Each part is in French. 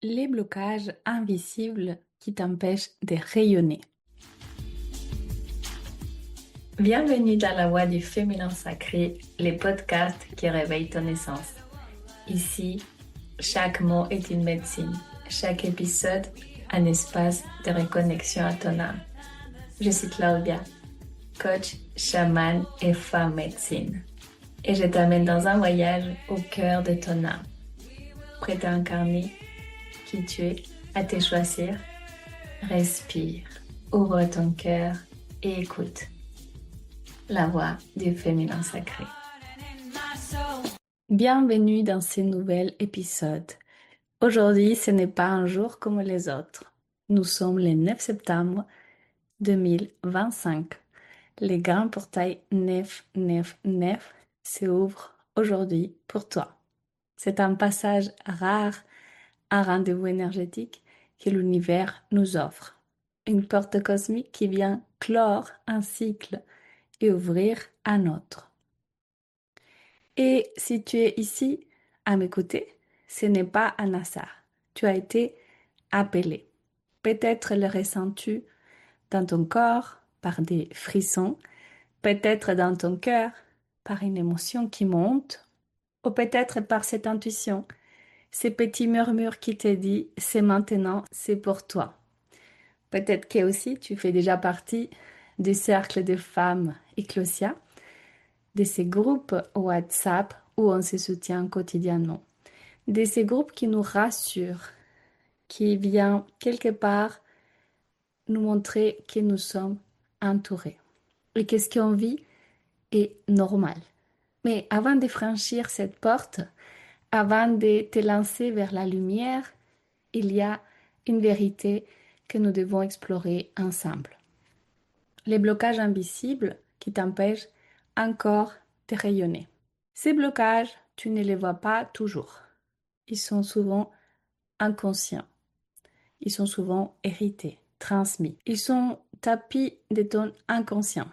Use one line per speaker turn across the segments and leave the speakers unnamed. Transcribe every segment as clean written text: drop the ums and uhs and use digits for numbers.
Les blocages invisibles qui t'empêchent de rayonner. Bienvenue dans la voie du féminin sacré, les podcasts qui réveillent ton essence. Ici, chaque mot est une médecine, chaque épisode un espace de reconnexion à ton âme. Je suis Claudia, coach, chamane et femme médecine. Et je t'amène dans un voyage au cœur de ton âme. Prête à incarner qui tu es, à te choisir. Respire, ouvre ton cœur et écoute la voix du féminin sacré. Bienvenue dans ce nouvel épisode. Aujourd'hui, ce n'est pas un jour comme les autres. Nous sommes le 9 septembre 2025. Les grands portails 999 s'ouvrent aujourd'hui pour toi. C'est un passage rare, un rendez-vous énergétique que l'univers nous offre. Une porte cosmique qui vient clore un cycle et ouvrir un autre. Et si tu es ici à m'écouter, ce n'est pas un hasard. Tu as été appelé. Peut-être le ressens-tu dans ton corps par des frissons, peut-être dans ton cœur par une émotion qui monte, ou peut-être par cette intuition, ces petits murmures qui te disent c'est maintenant, c'est pour toi. Peut-être que aussi tu fais déjà partie du cercle de femmes Ecclesia, de ces groupes WhatsApp où on se soutient quotidiennement, de ces groupes qui nous rassurent, qui viennent quelque part nous montrer que nous sommes entourés et que ce qu'on vit est normal. Mais avant de franchir cette porte, avant de te lancer vers la lumière, il y a une vérité que nous devons explorer ensemble. Les blocages invisibles qui t'empêchent encore de rayonner. Ces blocages, tu ne les vois pas toujours. Ils sont souvent inconscients. Ils sont souvent hérités, transmis. Ils sont tapis de ton inconscient,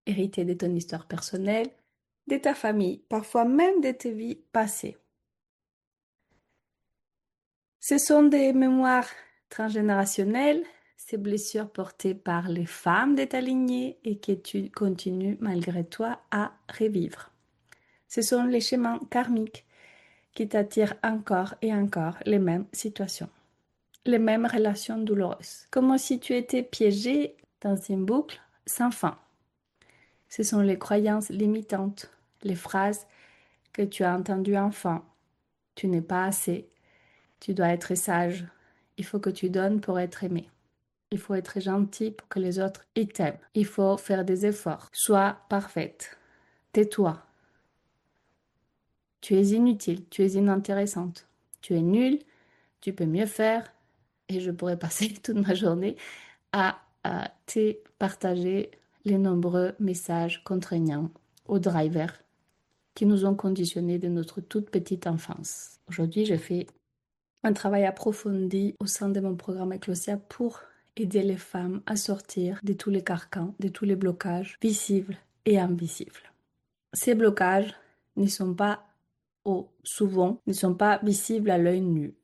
hérités de ton histoire personnelle, de ta famille, parfois même de tes vies passées. Ce sont des mémoires transgénérationnelles, ces blessures portées par les femmes de ta lignée et que tu continues malgré toi à revivre. Ce sont les schémas karmiques qui t'attirent encore et encore les mêmes situations, les mêmes relations douloureuses, comme si tu étais piégé dans une boucle sans fin. Ce sont les croyances limitantes, les phrases que tu as entendues enfant. Tu n'es pas assez, tu dois être sage, il faut que tu donnes pour être aimé. Il faut être gentil pour que les autres t'aiment. Il faut faire des efforts. Sois parfaite. Tais-toi. Tu es inutile, tu es inintéressante. Tu es nulle, tu peux mieux faire. Et je pourrais passer toute ma journée à te partager les nombreux messages contraignants aux drivers qui nous ont conditionnés de notre toute petite enfance. Aujourd'hui, je fais un travail approfondi au sein de mon programme Ecclesia pour aider les femmes à sortir de tous les carcans, de tous les blocages visibles et invisibles. Ces blocages ne sont pas, ou souvent, ne sont pas visibles à l'œil nu,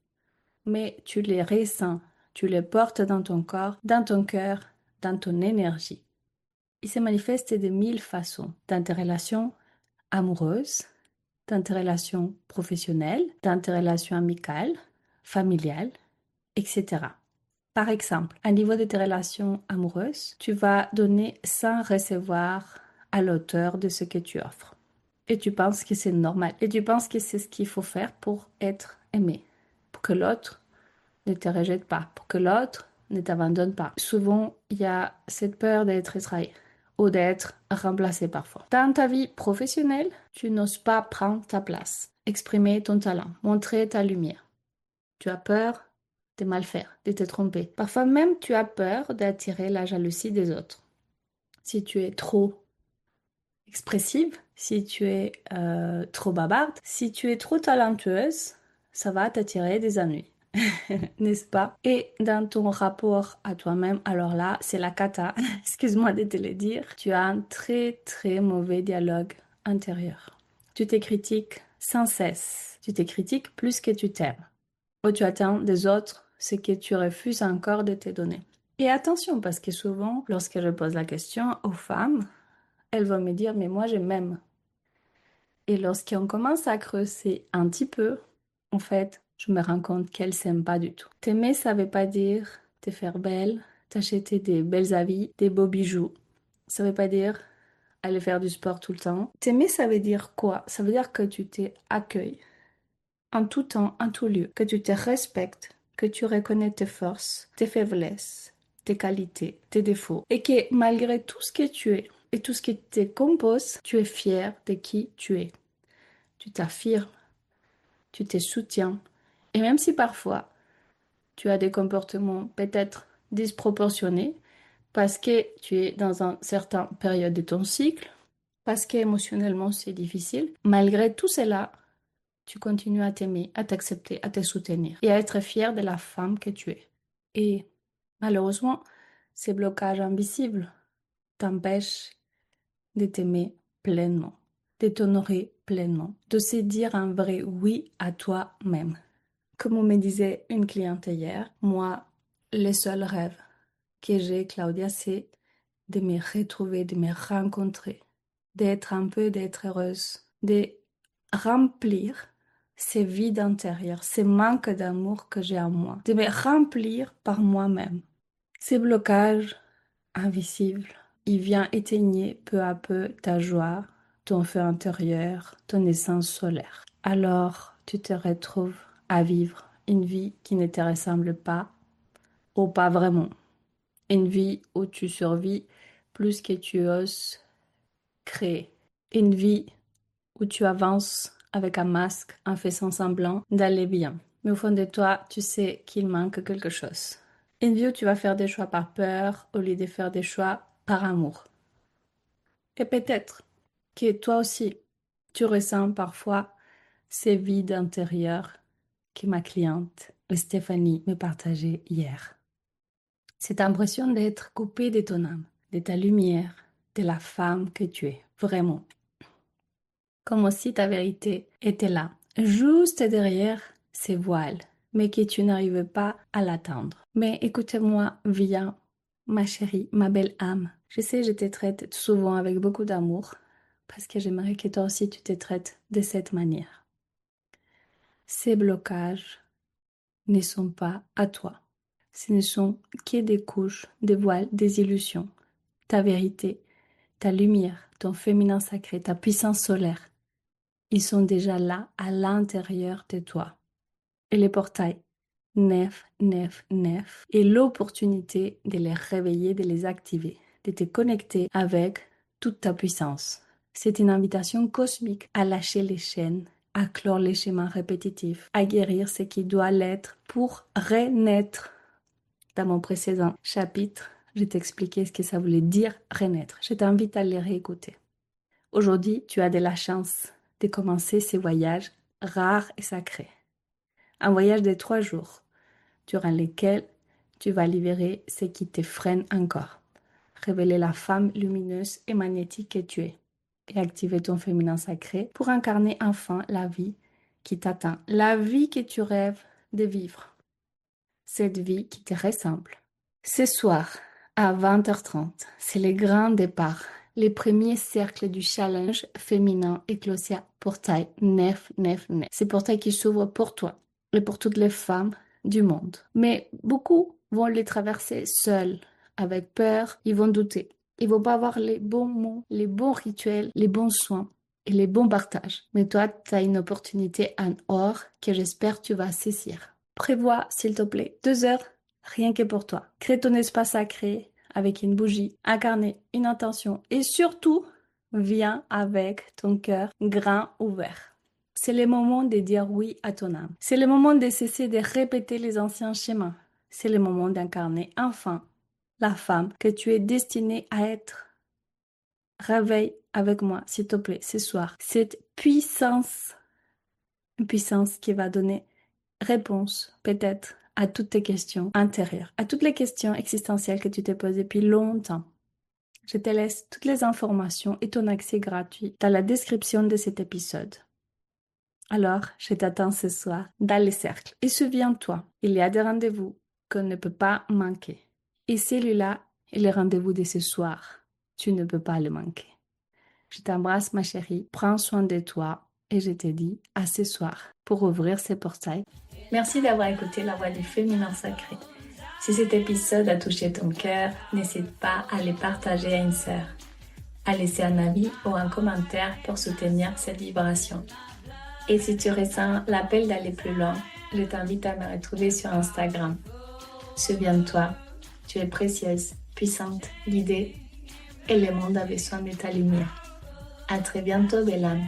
mais tu les ressens, tu les portes dans ton corps, dans ton cœur, dans ton énergie. Ils se manifestent de mille façons, dans tes relations amoureuses, dans tes relations professionnelles, dans tes relations amicales, familiales, etc. Par exemple, à niveau de tes relations amoureuses, tu vas donner sans recevoir à l'auteur de ce que tu offres. Et tu penses que c'est normal. Et tu penses que c'est ce qu'il faut faire pour être aimé. Pour que l'autre ne te rejette pas. Pour que l'autre ne t'abandonne pas. Souvent, il y a cette peur d'être trahi ou d'être remplacé parfois. Dans ta vie professionnelle, tu n'oses pas prendre ta place, exprimer ton talent, montrer ta lumière. Tu as peur de mal faire, de te tromper. Parfois même, tu as peur d'attirer la jalousie des autres. Si tu es trop expressive, si tu es trop bavarde, si tu es trop talentueuse, ça va t'attirer des ennuis. N'est-ce pas? Et dans ton rapport à toi-même, alors là, c'est la cata. Excuse-moi de te le dire. Tu as un très très mauvais dialogue intérieur. Tu te critiques sans cesse. Tu te critiques plus que tu t'aimes. ou tu attends des autres ce que tu refuses encore de te donner. Et attention, parce que souvent, lorsque je pose la question aux femmes, elles vont me dire, mais moi, je m'aime. Et lorsqu'on commence à creuser un petit peu, en fait, je me rends compte qu'elle s'aime pas du tout. T'aimer, ça veut pas dire te faire belle, t'acheter des belles habits, des beaux bijoux. Ça veut pas dire aller faire du sport tout le temps. T'aimer, ça veut dire quoi? Ça veut dire que tu t'accueilles en tout temps, en tout lieu, que tu te respectes, que tu reconnais tes forces, tes faiblesses, tes qualités, tes défauts, et que malgré tout ce que tu es et tout ce qui te compose, tu es fier de qui tu es. Tu t'affirmes, tu te soutiens. Et même si parfois tu as des comportements peut-être disproportionnés, parce que tu es dans une certaine période de ton cycle, parce qu'émotionnellement c'est difficile, malgré tout cela, tu continues à t'aimer, à t'accepter, à te soutenir et à être fier de la femme que tu es. Et malheureusement, ces blocages invisibles t'empêchent de t'aimer pleinement, de t'honorer pleinement, de se dire un vrai oui à toi-même. Comme me disait une cliente hier, moi, le seul rêve que j'ai, Claudia, c'est de me retrouver, de me rencontrer, d'être un peu, d'être heureuse, de remplir ces vides intérieurs, ces manques d'amour que j'ai en moi, de me remplir par moi-même. Ces blocages invisibles, il vient éteigner peu à peu ta joie, ton feu intérieur, ton essence solaire. Alors, tu te retrouves à vivre une vie qui ne te ressemble pas, ou pas vraiment. Une vie où tu survis plus que tu oses créer. Une vie où tu avances avec un masque en faisant semblant d'aller bien. Mais au fond de toi, tu sais qu'il manque quelque chose. Une vie où tu vas faire des choix par peur au lieu de faire des choix par amour. Et peut-être que toi aussi, tu ressens parfois ces vides intérieurs que ma cliente Stéphanie me partageait hier. Cette impression d'être coupé de ton âme, de ta lumière, de la femme que tu es, vraiment. Comme si ta vérité était là, juste derrière ces voiles, mais que tu n'arrivais pas à l'atteindre. Mais écoute-moi, viens, ma chérie, ma belle âme. Je sais, je te traite souvent avec beaucoup d'amour, parce que j'aimerais que toi aussi tu te traites de cette manière. Ces blocages ne sont pas à toi. Ce ne sont que des couches, des voiles, des illusions. Ta vérité, ta lumière, ton féminin sacré, ta puissance solaire, ils sont déjà là à l'intérieur de toi. Et les portails 9, 9, 9 et l'opportunité de les réveiller, de les activer, de te connecter avec toute ta puissance. C'est une invitation cosmique à lâcher les chaînes, à clore les schémas répétitifs, à guérir ce qui doit l'être pour renaître. Dans mon précédent chapitre, je t'expliquais ce que ça voulait dire renaître. Je t'invite à les réécouter. Aujourd'hui, tu as de la chance de commencer ce voyage rare et sacré. Un voyage de 3 jours, durant lesquels tu vas libérer ce qui te freine encore, révéler la femme lumineuse et magnétique que tu es, et activer ton féminin sacré pour incarner enfin la vie qui t'atteint, la vie que tu rêves de vivre, cette vie qui te ressemble. Ce soir, à 20h30, c'est le grand départ, les premiers cercles du challenge féminin Ecclesia Portail 999. C'est portail qui s'ouvre pour toi et pour toutes les femmes du monde. Mais beaucoup vont les traverser seuls, avec peur, ils vont douter. Ils vont pas avoir les bons mots, les bons rituels, les bons soins et les bons partages. Mais toi, tu as une opportunité en or que j'espère tu vas saisir. Prévois, s'il te plaît, 2 heures rien que pour toi. Crée ton espace sacré avec une bougie, un carnet, une intention et surtout, viens avec ton cœur grand ouvert. C'est le moment de dire oui à ton âme. C'est le moment de cesser de répéter les anciens schémas. C'est le moment d'incarner enfin la femme que tu es destinée à être. Réveille avec moi, s'il te plaît, ce soir, cette puissance, une puissance qui va donner réponse, peut-être, à toutes tes questions intérieures, à toutes les questions existentielles que tu t'es posées depuis longtemps. Je te laisse toutes les informations et ton accès gratuit dans la description de cet épisode. Alors, je t'attends ce soir dans les cercles. Et souviens-toi, il y a des rendez-vous qu'on ne peut pas manquer. Et celui-là est le rendez-vous de ce soir. Tu ne peux pas le manquer. Je t'embrasse, ma chérie. Prends soin de toi. Et je te dis à ce soir pour ouvrir ces portails. Merci d'avoir écouté La Voix du Féminin Sacré. Si cet épisode a touché ton cœur, n'hésite pas à le partager à une sœur, à laisser un avis ou un commentaire pour soutenir cette vibration. Et si tu ressens l'appel d'aller plus loin, je t'invite à me retrouver sur Instagram. Souviens-toi, tu es précieuse, puissante, guidée, et le monde a besoin de ta lumière. À très bientôt, belle âme.